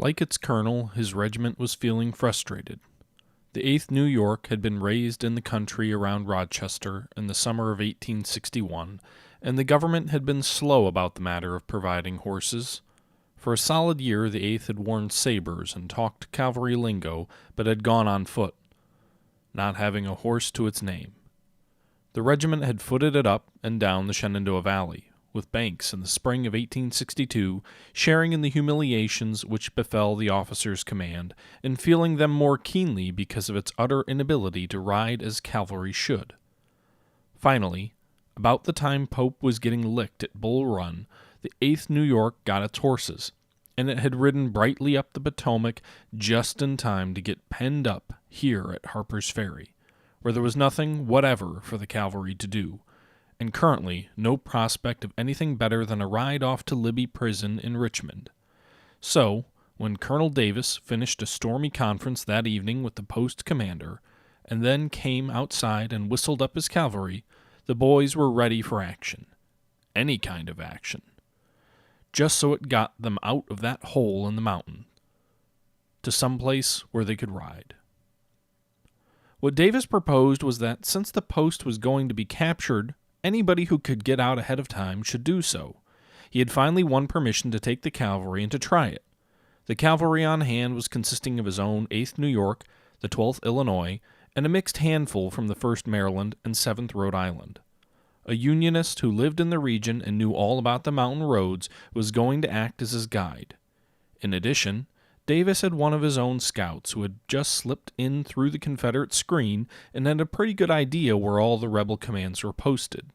Like its colonel, his regiment was feeling frustrated. The 8th New York had been raised in the country around Rochester in the summer of 1861, and the government had been slow about the matter of providing horses. For a solid year, the 8th had worn sabers and talked cavalry lingo, but had gone on foot, not having a horse to its name. The regiment had footed it up and down the Shenandoah Valley, with Banks in the spring of 1862, sharing in the humiliations which befell the officer's command, and feeling them more keenly because of its utter inability to ride as cavalry should. Finally, about the time Pope was getting licked at Bull Run, the 8th New York got its horses, and it had ridden brightly up the Potomac just in time to get penned up here at Harper's Ferry, where there was nothing whatever for the cavalry to do, and currently no prospect of anything better than a ride off to Libby Prison in Richmond. So, when Colonel Davis finished a stormy conference that evening with the post commander, and then came outside and whistled up his cavalry, the boys were ready for action. Any kind of action. Just so it got them out of that hole in the mountain, to some place where they could ride. What Davis proposed was that since the post was going to be captured, anybody who could get out ahead of time should do so. He had finally won permission to take the cavalry and to try it. The cavalry on hand was consisting of his own 8th New York, the 12th Illinois, and a mixed handful from the 1st Maryland and 7th Rhode Island. A Unionist who lived in the region and knew all about the mountain roads was going to act as his guide. In addition, Davis had one of his own scouts who had just slipped in through the Confederate screen and had a pretty good idea where all the rebel commands were posted.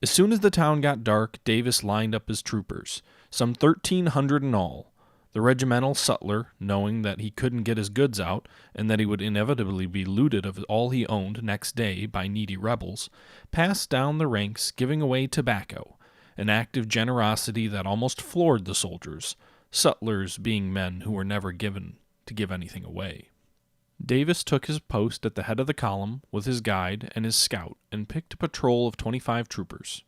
As soon as the town got dark, Davis lined up his troopers, some 1,300 in all. The regimental sutler, knowing that he couldn't get his goods out and that he would inevitably be looted of all he owned next day by needy rebels, passed down the ranks giving away tobacco, an act of generosity that almost floored the soldiers, sutlers being men who were never given to give anything away. Davis took his post at the head of the column with his guide and his scout and picked a patrol of 25 troopers.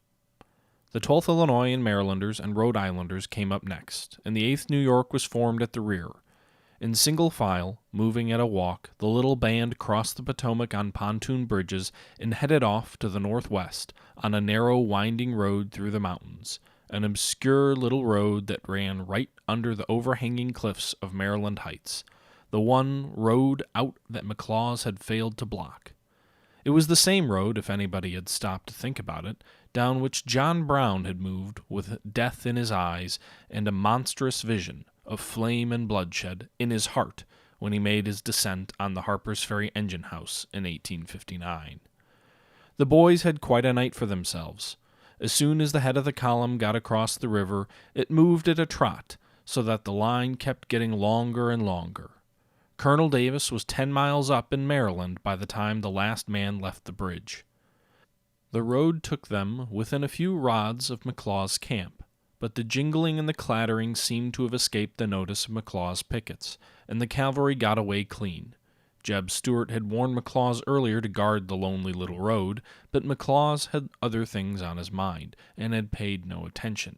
The 12th Illinois and Marylanders and Rhode Islanders came up next, and the 8th New York was formed at the rear. In single file, moving at a walk, the little band crossed the Potomac on pontoon bridges and headed off to the northwest on a narrow, winding road through the mountains, an obscure little road that ran right under the overhanging cliffs of Maryland Heights, the one road out that McLaws had failed to block. It was the same road, if anybody had stopped to think about it, down which John Brown had moved with death in his eyes and a monstrous vision of flame and bloodshed in his heart when he made his descent on the Harpers Ferry engine house in 1859. The boys had quite a night for themselves. As soon as the head of the column got across the river, it moved at a trot, so that the line kept getting longer and longer. Colonel Davis was 10 miles up in Maryland by the time the last man left the bridge. The road took them within a few rods of McLaw's camp, but the jingling and the clattering seemed to have escaped the notice of McLaw's pickets, and the cavalry got away clean. Jeb Stuart had warned McLaws earlier to guard the lonely little road, but McLaws had other things on his mind, and had paid no attention.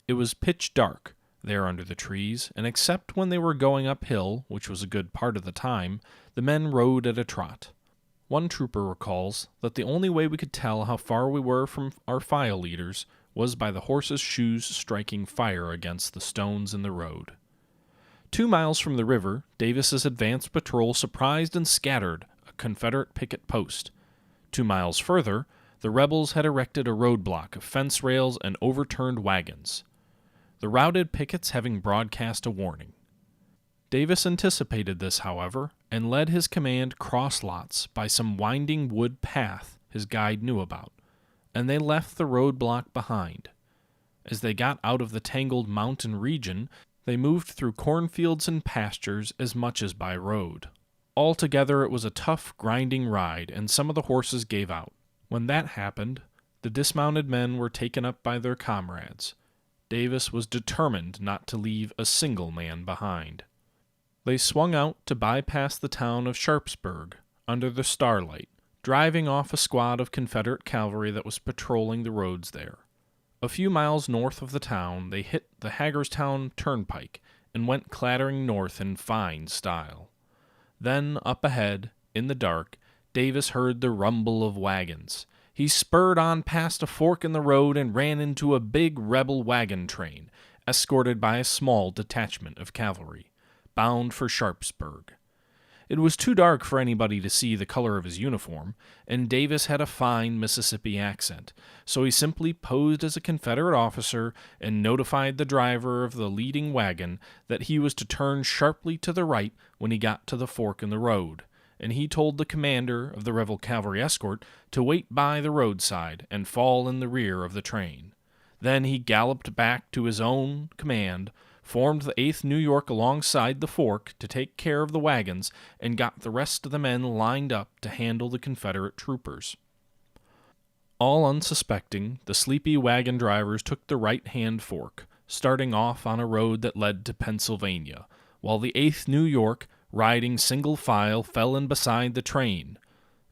It was pitch dark there under the trees, and except when they were going uphill, which was a good part of the time, the men rode at a trot. One trooper recalls that the only way we could tell how far we were from our file leaders was by the horses' shoes striking fire against the stones in the road. 2 miles from the river, Davis's advance patrol surprised and scattered a Confederate picket post. 2 miles further, the rebels had erected a roadblock of fence rails and overturned wagons, the routed pickets having broadcast a warning. Davis anticipated this, however, and led his command cross lots by some winding wood path his guide knew about, and they left the roadblock behind. As they got out of the tangled mountain region, they moved through cornfields and pastures as much as by road. Altogether it was a tough, grinding ride, and some of the horses gave out. When that happened, the dismounted men were taken up by their comrades. Davis was determined not to leave a single man behind. They swung out to bypass the town of Sharpsburg under the starlight, driving off a squad of Confederate cavalry that was patrolling the roads there. A few miles north of the town, they hit the Hagerstown Turnpike and went clattering north in fine style. Then, up ahead, in the dark, Davis heard the rumble of wagons. He spurred on past a fork in the road and ran into a big rebel wagon train, escorted by a small detachment of cavalry, bound for Sharpsburg. It was too dark for anybody to see the color of his uniform, and Davis had a fine Mississippi accent, so he simply posed as a Confederate officer and notified the driver of the leading wagon that he was to turn sharply to the right when he got to the fork in the road, and he told the commander of the rebel cavalry escort to wait by the roadside and fall in the rear of the train. Then he galloped back to his own command, formed the 8th New York alongside the fork to take care of the wagons, and got the rest of the men lined up to handle the Confederate troopers. All unsuspecting, the sleepy wagon drivers took the right-hand fork, starting off on a road that led to Pennsylvania, while the 8th New York, riding single file, fell in beside the train.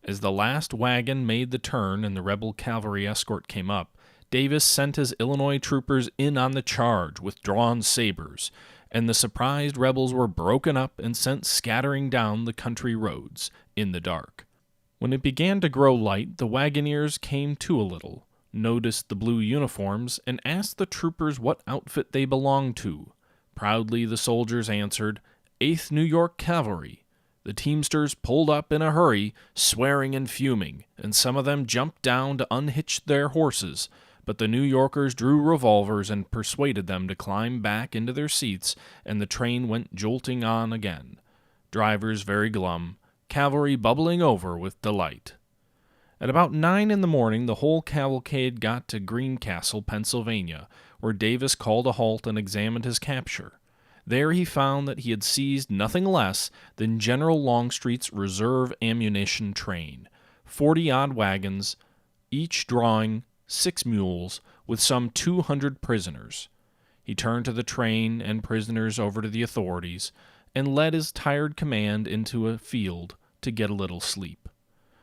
As the last wagon made the turn and the rebel cavalry escort came up, Davis sent his Illinois troopers in on the charge with drawn sabers, and the surprised rebels were broken up and sent scattering down the country roads in the dark. When it began to grow light, the wagoners came to a little, noticed the blue uniforms, and asked the troopers what outfit they belonged to. Proudly the soldiers answered, 8th New York Cavalry. The teamsters pulled up in a hurry, swearing and fuming, and some of them jumped down to unhitch their horses, but the New Yorkers drew revolvers and persuaded them to climb back into their seats, and the train went jolting on again. Drivers very glum, cavalry bubbling over with delight. At about 9 in the morning, the whole cavalcade got to Greencastle, Pennsylvania, where Davis called a halt and examined his capture. There he found that he had seized nothing less than General Longstreet's reserve ammunition train, 40-odd wagons, each drawing 6 mules, with some 200 prisoners. He turned to the train and prisoners over to the authorities, and led his tired command into a field to get a little sleep.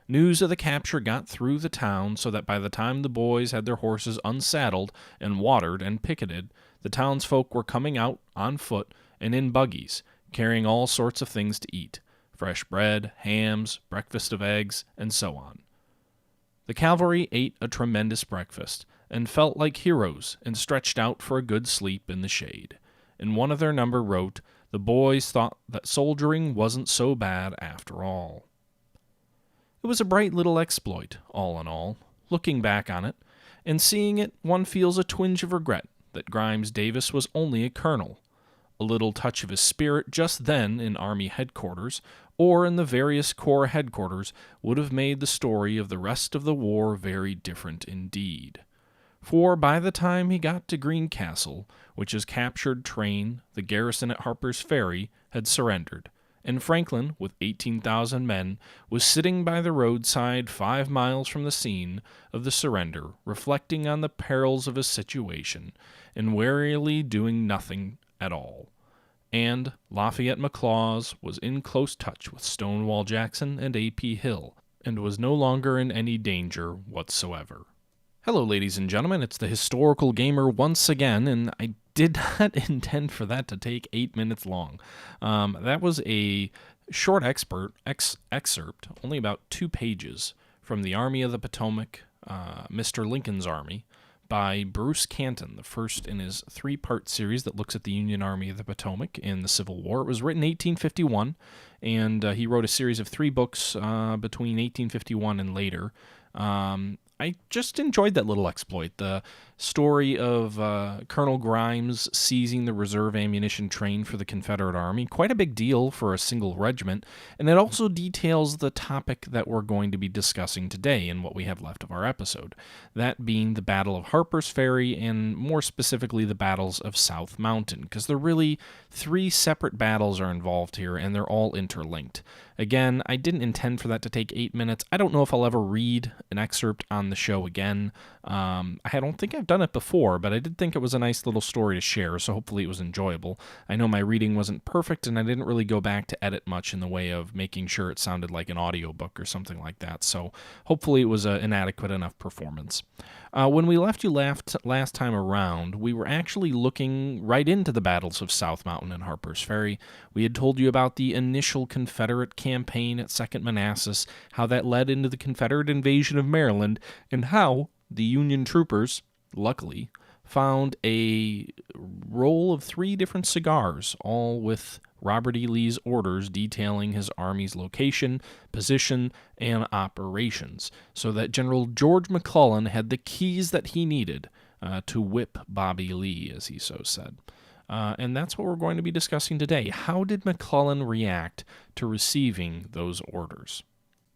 News of the capture got through the town, so that by the time the boys had their horses unsaddled and watered and picketed, the townsfolk were coming out on foot and in buggies, carrying all sorts of things to eat, fresh bread, hams, breakfast of eggs, and so on. The cavalry ate a tremendous breakfast, and felt like heroes, and stretched out for a good sleep in the shade. And one of their number wrote, "The boys thought that soldiering wasn't so bad after all." It was a bright little exploit, all in all. Looking back on it, and seeing it, one feels a twinge of regret that Grimes Davis was only a colonel. A little touch of his spirit just then in Army headquarters, or in the various corps headquarters, would have made the story of the rest of the war very different indeed. For by the time he got to Greencastle, which his captured train, the garrison at Harpers Ferry, had surrendered, and Franklin, with 18,000 men, was sitting by the roadside 5 miles from the scene of the surrender, reflecting on the perils of his situation, and warily doing nothing at all. And Lafayette McLaws was in close touch with Stonewall Jackson and A.P. Hill, and was no longer in any danger whatsoever. Hello, ladies and gentlemen, it's the Historical Gamer once again, and I did not intend for that to take 8 minutes long. That was a short excerpt, only about 2 pages, from the Army of the Potomac, Mr. Lincoln's Army, by Bruce Canton, the first in his 3-part series that looks at the Union Army of the Potomac in the Civil War. It was written in 1851, and he wrote a series of 3 books between 1851 and later. I just enjoyed that little exploit. The story of Colonel Grimes seizing the reserve ammunition train for the Confederate Army, quite a big deal for a single regiment, and it also details the topic that we're going to be discussing today in what we have left of our episode, that being the Battle of Harpers Ferry, and more specifically the battles of South Mountain, because they're really 3 separate battles are involved here, and they're all interlinked. Again, I didn't intend for that to take 8 minutes. I don't know if I'll ever read an excerpt on the show again. I don't think I've done it before, but I did think it was a nice little story to share, so hopefully it was enjoyable. I know my reading wasn't perfect, and I didn't really go back to edit much in the way of making sure it sounded like an audiobook or something like that, so hopefully it was an adequate enough performance. When we left you last time around, we were actually looking right into the battles of South Mountain and Harpers Ferry. We had told you about the initial Confederate campaign at Second Manassas, how that led into the Confederate invasion of Maryland, and how the Union troopers, luckily, found a roll of 3 different cigars, all with Robert E. Lee's orders detailing his army's location, position, and operations, so that General George McClellan had the keys that he needed to whip Bobby Lee, as he so said. And that's what we're going to be discussing today. How did McClellan react to receiving those orders?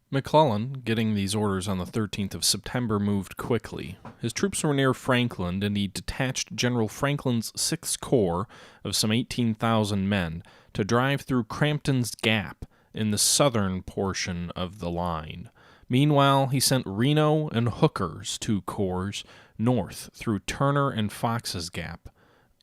McClellan, getting these orders on the 13th of September, moved quickly. His troops were near Franklin, and he detached General Franklin's 6th Corps of some 18,000 men to drive through Crampton's Gap in the southern portion of the line. Meanwhile, he sent Reno and Hooker's 2 corps north through Turner and Fox's Gap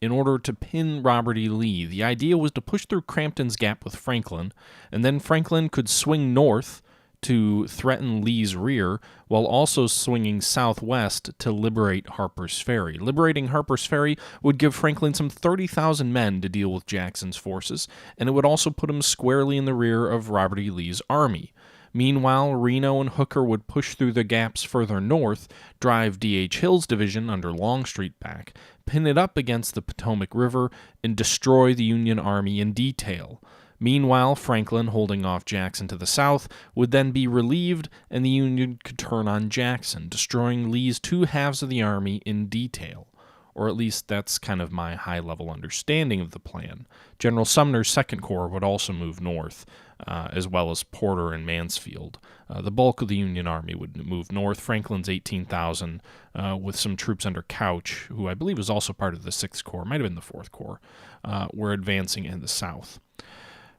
in order to pin Robert E. Lee. The idea was to push through Crampton's Gap with Franklin, and then Franklin could swing north to threaten Lee's rear, while also swinging southwest to liberate Harpers Ferry. Liberating Harpers Ferry would give Franklin some 30,000 men to deal with Jackson's forces, and it would also put him squarely in the rear of Robert E. Lee's army. Meanwhile, Reno and Hooker would push through the gaps further north, drive D.H. Hill's division under Longstreet back, pin it up against the Potomac River, and destroy the Union army in detail. Meanwhile, Franklin, holding off Jackson to the south, would then be relieved, and the Union could turn on Jackson, destroying Lee's 2 halves of the army in detail. Or at least that's kind of my high-level understanding of the plan. General Sumner's 2nd Corps would also move north, as well as Porter and Mansfield. The bulk of the Union Army would move north. Franklin's 18,000, with some troops under Couch, who I believe was also part of the 6th Corps, might have been the 4th Corps, were advancing in the south.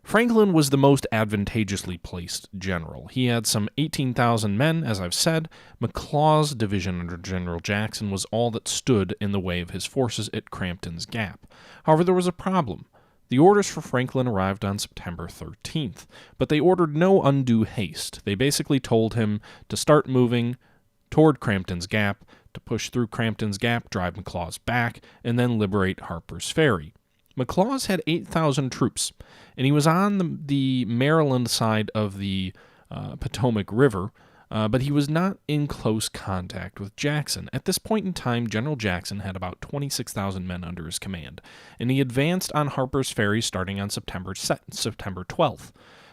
Franklin was the most advantageously placed general. He had some 18,000 men, as I've said. McLaws' division under General Jackson was all that stood in the way of his forces at Crampton's Gap. However, there was a problem. The orders for Franklin arrived on September 13th, but they ordered no undue haste. They basically told him to start moving toward Crampton's Gap, to push through Crampton's Gap, drive McLaws back, and then liberate Harpers Ferry. McLaws had 8,000 troops, and he was on the Maryland side of the Potomac River, but he was not in close contact with Jackson. At this point in time, General Jackson had about 26,000 men under his command, and he advanced on Harpers Ferry starting on September 12th.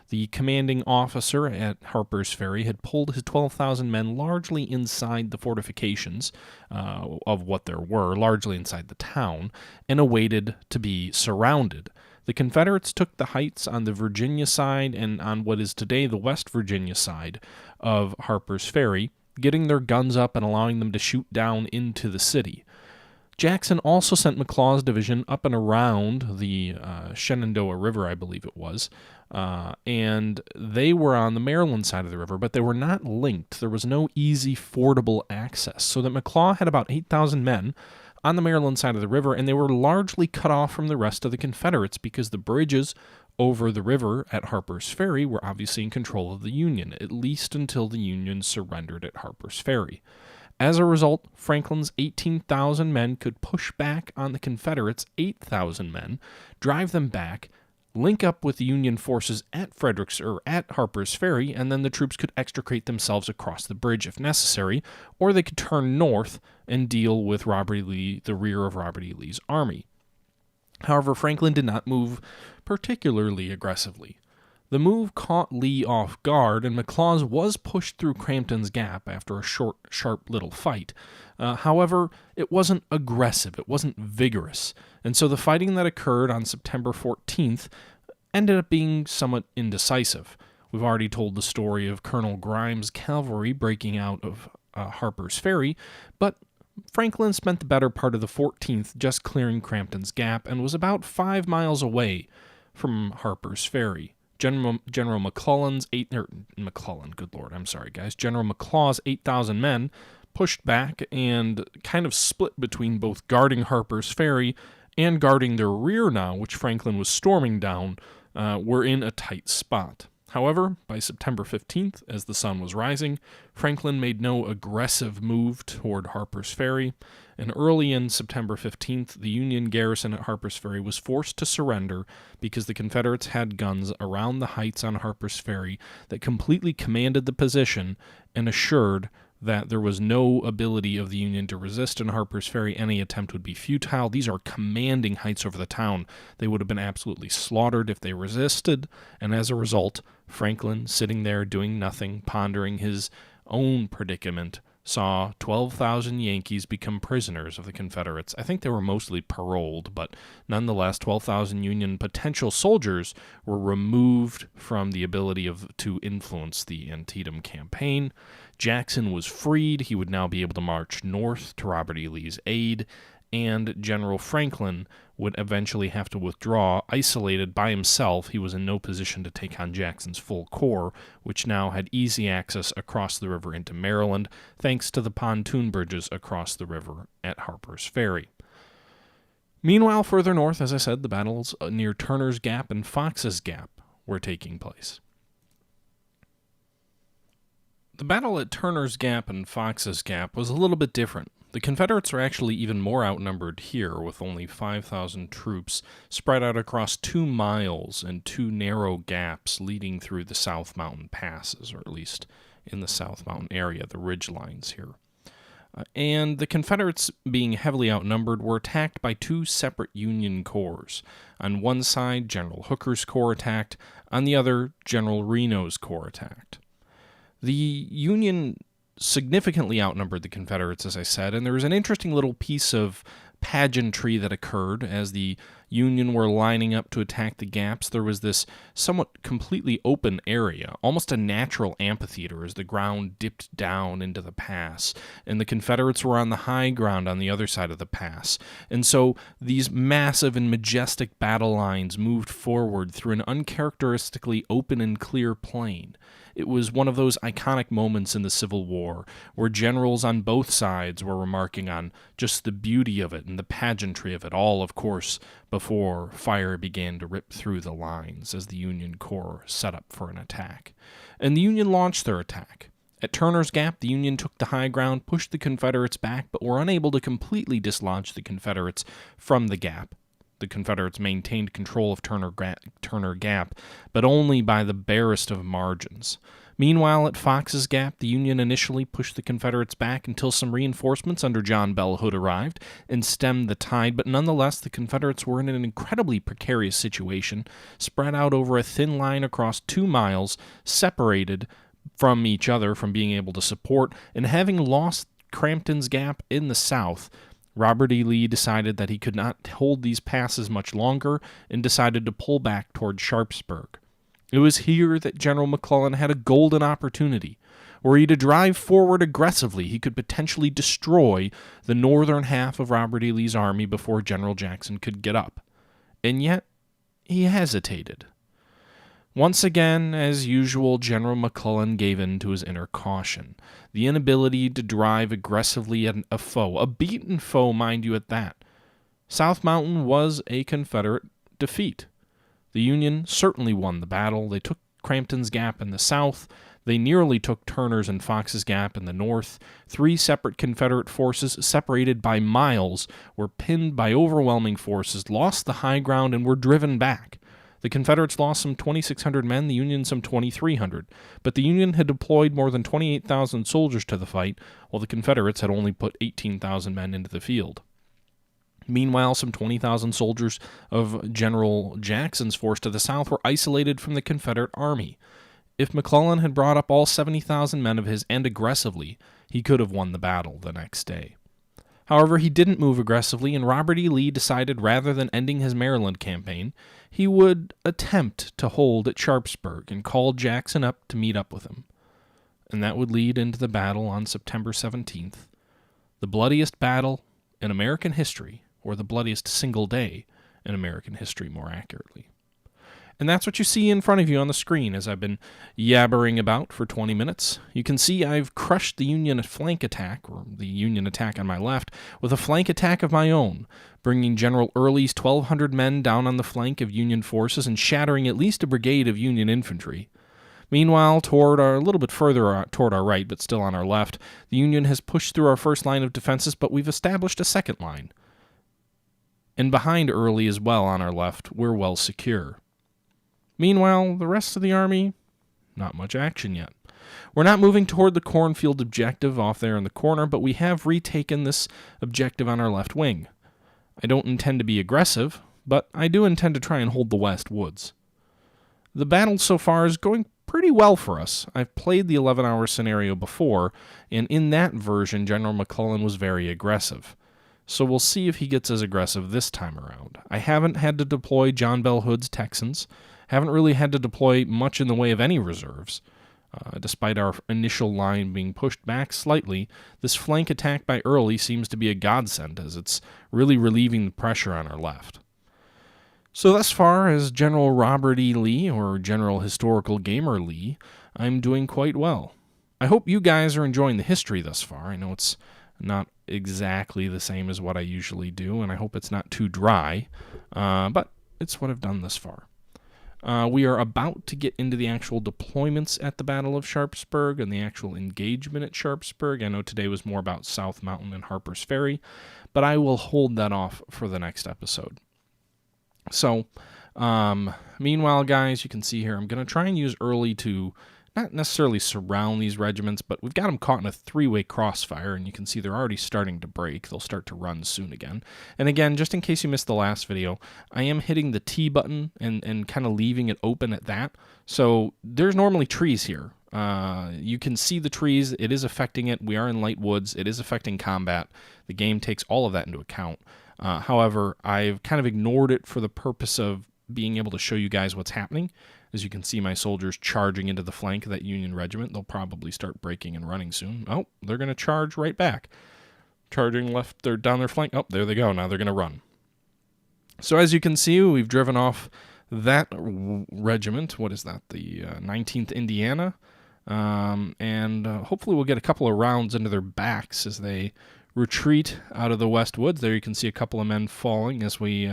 The commanding officer at Harpers Ferry had pulled his 12,000 men largely inside the fortifications of what there were, largely inside the town, and awaited to be surrounded. The Confederates took the heights on the Virginia side and on what is today the West Virginia side of Harpers Ferry, getting their guns up and allowing them to shoot down into the city. Jackson also sent McLaws' division up and around the Shenandoah River, I believe it was, and they were on the Maryland side of the river, but they were not linked. There was no easy fordable access, so that McLaws had about 8,000 men on the Maryland side of the river, and they were largely cut off from the rest of the Confederates because the bridges over the river at Harpers Ferry were obviously in control of the Union, at least until the Union surrendered at Harpers Ferry. As a result, Franklin's 18,000 men could push back on the Confederates' 8,000 men, drive them back, link up with the Union forces at Harpers Ferry, and then the troops could extricate themselves across the bridge if necessary, or they could turn north and deal with Robert E. Lee, the rear of Robert E. Lee's army. However, Franklin did not move particularly aggressively. The move caught Lee off guard, and McLaws was pushed through Crampton's Gap after a short, sharp little fight. However, it wasn't aggressive, it wasn't vigorous, and so the fighting that occurred on September 14th ended up being somewhat indecisive. We've already told the story of Colonel Grimes' cavalry breaking out of Harpers Ferry, but Franklin spent the better part of the 14th just clearing Crampton's Gap and was about 5 miles away from Harpers Ferry. General McClellan's General McLaws' 8,000 men pushed back and kind of split between both guarding Harpers Ferry and guarding their rear now, which Franklin was storming down, were in a tight spot. However, by September 15th, as the sun was rising, Franklin made no aggressive move toward Harpers Ferry, and early in September 15th, the Union garrison at Harpers Ferry was forced to surrender because the Confederates had guns around the heights on Harpers Ferry that completely commanded the position and assured that there was no ability of the Union to resist in Harpers Ferry. Any attempt would be futile. These are commanding heights over the town. They would have been absolutely slaughtered if they resisted, and as a result, Franklin, sitting there doing nothing, pondering his own predicament, saw 12,000 Yankees become prisoners of the Confederates. I think they were mostly paroled, but nonetheless, 12,000 Union potential soldiers were removed from the ability to influence the Antietam campaign. Jackson was freed. He would now be able to march north to Robert E. Lee's aid, and General Franklin would eventually have to withdraw. Isolated by himself, he was in no position to take on Jackson's full corps, which now had easy access across the river into Maryland, thanks to the pontoon bridges across the river at Harper's Ferry. Meanwhile, further north, as I said, the battles near Turner's Gap and Fox's Gap were taking place. The battle at Turner's Gap and Fox's Gap was a little bit different. The Confederates are actually even more outnumbered here, with only 5,000 troops spread out across 2 miles and 2 narrow gaps leading through the South Mountain passes, or at least in the South Mountain area, the ridge lines here. And the Confederates, being heavily outnumbered, were attacked by 2 separate Union corps. On one side, General Hooker's corps attacked. On the other, General Reno's corps attacked. The Union significantly outnumbered the Confederates, as I said, and there was an interesting little piece of pageantry that occurred as the Union were lining up to attack the gaps. There was this somewhat completely open area, almost a natural amphitheater as the ground dipped down into the pass, and the Confederates were on the high ground on the other side of the pass. And so these massive and majestic battle lines moved forward through an uncharacteristically open and clear plain. It was one of those iconic moments in the Civil War where generals on both sides were remarking on just the beauty of it and the pageantry of it, all, of course, before fire began to rip through the lines as the Union Corps set up for an attack. And the Union launched their attack. At Turner's Gap, the Union took the high ground, pushed the Confederates back, but were unable to completely dislodge the Confederates from the gap. The Confederates maintained control of Turner Gap, but only by the barest of margins. Meanwhile, at Fox's Gap, the Union initially pushed the Confederates back until some reinforcements under John Bell Hood arrived and stemmed the tide, but nonetheless, the Confederates were in an incredibly precarious situation, spread out over a thin line across 2 miles, separated from each other from being able to support, and having lost Crampton's Gap in the south, Robert E. Lee decided that he could not hold these passes much longer and decided to pull back toward Sharpsburg. It was here that General McClellan had a golden opportunity. Were he to drive forward aggressively, he could potentially destroy the northern half of Robert E. Lee's army before General Jackson could get up. And yet, he hesitated. Once again, as usual, General McClellan gave in to his inner caution. The inability to drive aggressively at a foe, a beaten foe, mind you, at that. South Mountain was a Confederate defeat. The Union certainly won the battle. They took Crampton's Gap in the south. They nearly took Turner's and Fox's Gap in the north. 3 separate Confederate forces, separated by miles, were pinned by overwhelming forces, lost the high ground, and were driven back. The Confederates lost some 2,600 men, the Union some 2,300, but the Union had deployed more than 28,000 soldiers to the fight, while the Confederates had only put 18,000 men into the field. Meanwhile, some 20,000 soldiers of General Jackson's force to the south were isolated from the Confederate army. If McClellan had brought up all 70,000 men of his and aggressively, he could have won the battle the next day. However, he didn't move aggressively, and Robert E. Lee decided rather than ending his Maryland campaign, he would attempt to hold at Sharpsburg and call Jackson up to meet up with him. And that would lead into the battle on September 17th, the bloodiest battle in American history, or the bloodiest single day in American history, more accurately. And that's what you see in front of you on the screen as I've been yabbering about for 20 minutes. You can see I've crushed the Union flank attack, or the Union attack on my left, with a flank attack of my own, bringing General Early's 1,200 men down on the flank of Union forces and shattering at least a brigade of Union infantry. Meanwhile, a little bit further toward our right, but still on our left, the Union has pushed through our first line of defenses, but we've established a second line. And behind Early as well on our left, we're well secure. Meanwhile, the rest of the army, not much action yet. We're not moving toward the cornfield objective off there in the corner, but we have retaken this objective on our left wing. I don't intend to be aggressive, but I do intend to try and hold the west woods. The battle so far is going pretty well for us. I've played the 11-hour scenario before, and in that version, General McClellan was very aggressive. So we'll see if he gets as aggressive this time around. I haven't had to deploy John Bell Hood's Texans, haven't really had to deploy much in the way of any reserves. Despite our initial line being pushed back slightly, this flank attack by Early seems to be a godsend, as it's really relieving the pressure on our left. So thus far as General Robert E. Lee, or General Historical Gamer Lee, I'm doing quite well. I hope you guys are enjoying the history thus far. I know it's not exactly the same as what I usually do, and I hope it's not too dry, but it's what I've done thus far. We are about to get into the actual deployments at the Battle of Sharpsburg and the actual engagement at Sharpsburg. I know today was more about South Mountain and Harpers Ferry, but I will hold that off for the next episode. So, meanwhile, guys, you can see here, I'm going to try and use Early to not necessarily surround these regiments, but we've got them caught in a three-way crossfire, and you can see they're already starting to break. They'll start to run soon again. And again, just in case you missed the last video, I am hitting the T button and kind of leaving it open at that. So there's normally trees here. You can see the trees. It is affecting it. We are in light woods. It is affecting combat. The game takes all of that into account. However, I've kind of ignored it for the purpose of being able to show you guys what's happening. As you can see, my soldiers charging into the flank of that Union regiment. They'll probably start breaking and running soon. Oh, they're going to charge right back. Charging left, they're down their flank. Oh, there they go. Now they're going to run. So as you can see, we've driven off that regiment. What is that? The 19th Indiana. And hopefully we'll get a couple of rounds into their backs as they retreat out of the West Woods. There you can see a couple of men falling as we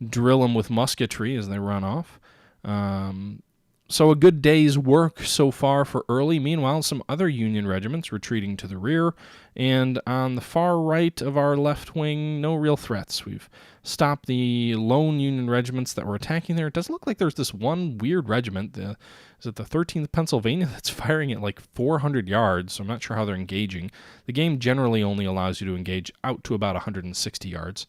drill them with musketry as they run off. So a good day's work so far for Early. Meanwhile, some other Union regiments retreating to the rear, and on the far right of our left wing, no real threats. We've stopped the lone Union regiments that were attacking there. It does look like there's this one weird regiment, is it the 13th Pennsylvania, that's firing at like 400 yards, so I'm not sure how they're engaging. The game generally only allows you to engage out to about 160 yards.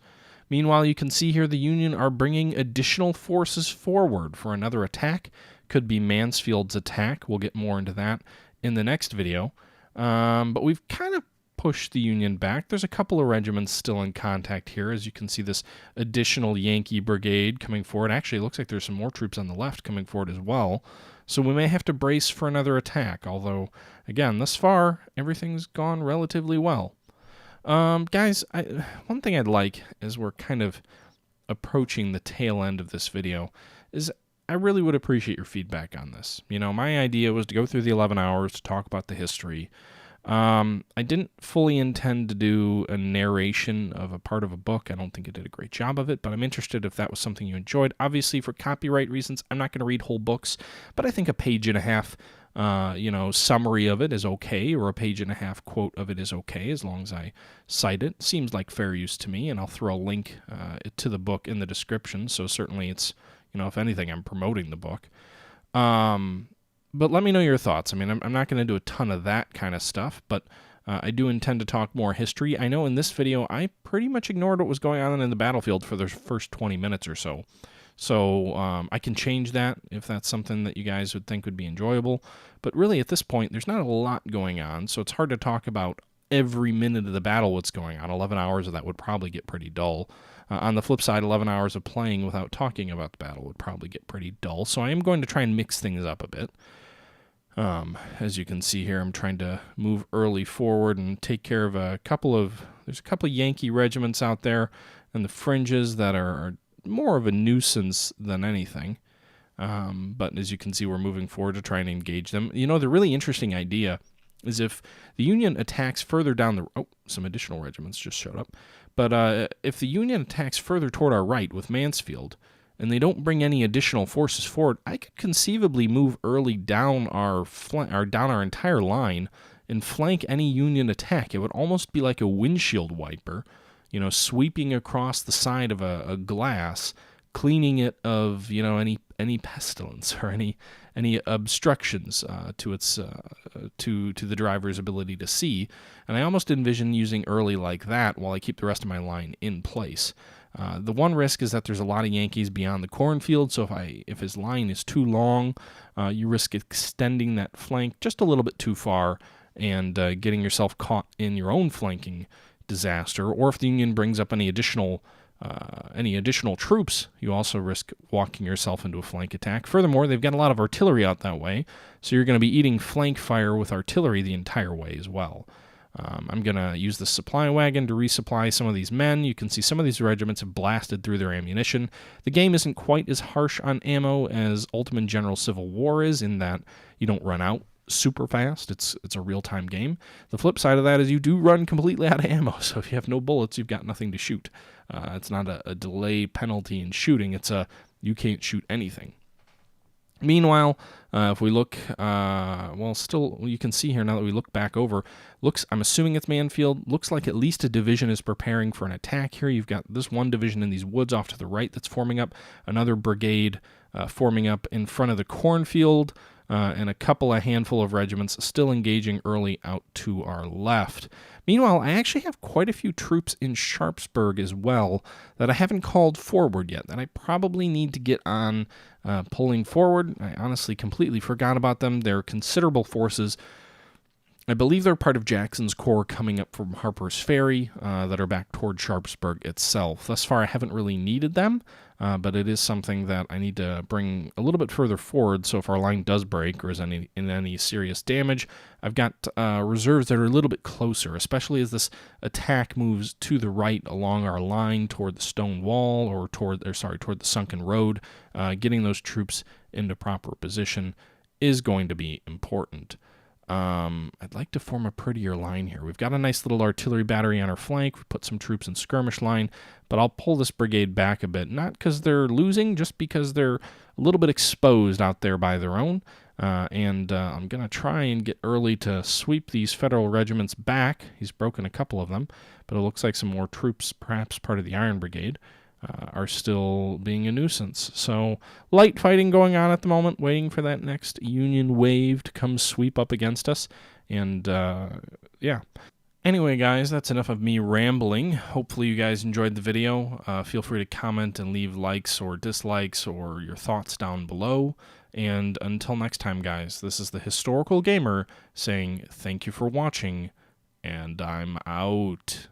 Meanwhile, you can see here the Union are bringing additional forces forward for another attack. Could be Mansfield's attack. We'll get more into that in the next video. But we've kind of pushed the Union back. There's a couple of regiments still in contact here. As you can see, this additional Yankee brigade coming forward. Actually, it looks like there's some more troops on the left coming forward as well. So we may have to brace for another attack. Although, again, thus far, everything's gone relatively well. Guys, one thing I'd like, as we're kind of approaching the tail end of this video, is I really would appreciate your feedback on this. You know, my idea was to go through the 11 hours to talk about the history. I didn't fully intend to do a narration of a part of a book. I don't think I did a great job of it, but I'm interested if that was something you enjoyed. Obviously, for copyright reasons, I'm not going to read whole books, but I think a page and a half summary of it is okay, or a page and a half quote of it is okay, as long as I cite it. Seems like fair use to me, and I'll throw a link to the book in the description, so certainly it's, if anything, I'm promoting the book. But let me know your thoughts. I mean, I'm not going to do a ton of that kind of stuff, but I do intend to talk more history. I know in this video, I pretty much ignored what was going on in the battlefield for the first 20 minutes or so. So I can change that if that's something that you guys would think would be enjoyable. But really, at this point, there's not a lot going on, so it's hard to talk about every minute of the battle what's going on. 11 hours of that would probably get pretty dull. On the flip side, 11 hours of playing without talking about the battle would probably get pretty dull. So I am going to try and mix things up a bit. As you can see here, I'm trying to move Early forward and take care of there's a couple of Yankee regiments out there in the fringes that are more of a nuisance than anything. But as you can see, we're moving forward to try and engage them. You know, the really interesting idea is if the Union attacks further down the... Oh, some additional regiments just showed up. But if the Union attacks further toward our right with Mansfield, and they don't bring any additional forces forward, I could conceivably move early down our entire line and flank any Union attack. It would almost be like a windshield wiper, you know, sweeping across the side of a glass, cleaning it of, you know, any pestilence or any obstructions to the driver's ability to see. And I almost envision using early like that while I keep the rest of my line in place. The one risk is that there's a lot of Yankees beyond the cornfield, so if his line is too long, you risk extending that flank just a little bit too far and getting yourself caught in your own flanking disaster. Or if the Union brings up any additional troops, you also risk walking yourself into a flank attack. Furthermore, they've got a lot of artillery out that way, so you're going to be eating flank fire with artillery the entire way as well. I'm going to use the supply wagon to resupply some of these men. You can see some of these regiments have blasted through their ammunition. The game isn't quite as harsh on ammo as Ultimate General Civil War is, in that you don't run out super fast. It's a real-time game. The flip side of that is you do run completely out of ammo, so if you have no bullets, you've got nothing to shoot. It's not a delay penalty in shooting. It's you can't shoot anything. Meanwhile, if we look, still, you can see here now that we look back over, I'm assuming it's Mansfield, looks like at least a division is preparing for an attack here. You've got this one division in these woods off to the right that's forming up, another brigade forming up in front of the cornfield, and a handful of regiments still engaging early out to our left. Meanwhile, I actually have quite a few troops in Sharpsburg as well that I haven't called forward yet, that I probably need to get on pulling forward. I honestly completely forgot about them. They're considerable forces. I believe they're part of Jackson's corps coming up from Harpers Ferry that are back toward Sharpsburg itself. Thus far, I haven't really needed them, but it is something that I need to bring a little bit further forward, so if our line does break or is in any serious damage, I've got reserves that are a little bit closer, especially as this attack moves to the right along our line toward the stone wall or toward the sunken road. Getting those troops into proper position is going to be important. I'd like to form a prettier line here. We've got a nice little artillery battery on our flank. We put some troops in skirmish line, but I'll pull this brigade back a bit, not because they're losing, just because they're a little bit exposed out there by their own. I'm going to try and get early to sweep these Federal regiments back. He's broken a couple of them, but it looks like some more troops, perhaps part of the Iron Brigade, are still being a nuisance. So light fighting going on at the moment, waiting for that next Union wave to come sweep up against us. And yeah. Anyway, guys, that's enough of me rambling. Hopefully you guys enjoyed the video. Feel free to comment and leave likes or dislikes or your thoughts down below. And until next time, guys, this is the Historical Gamer saying thank you for watching, and I'm out.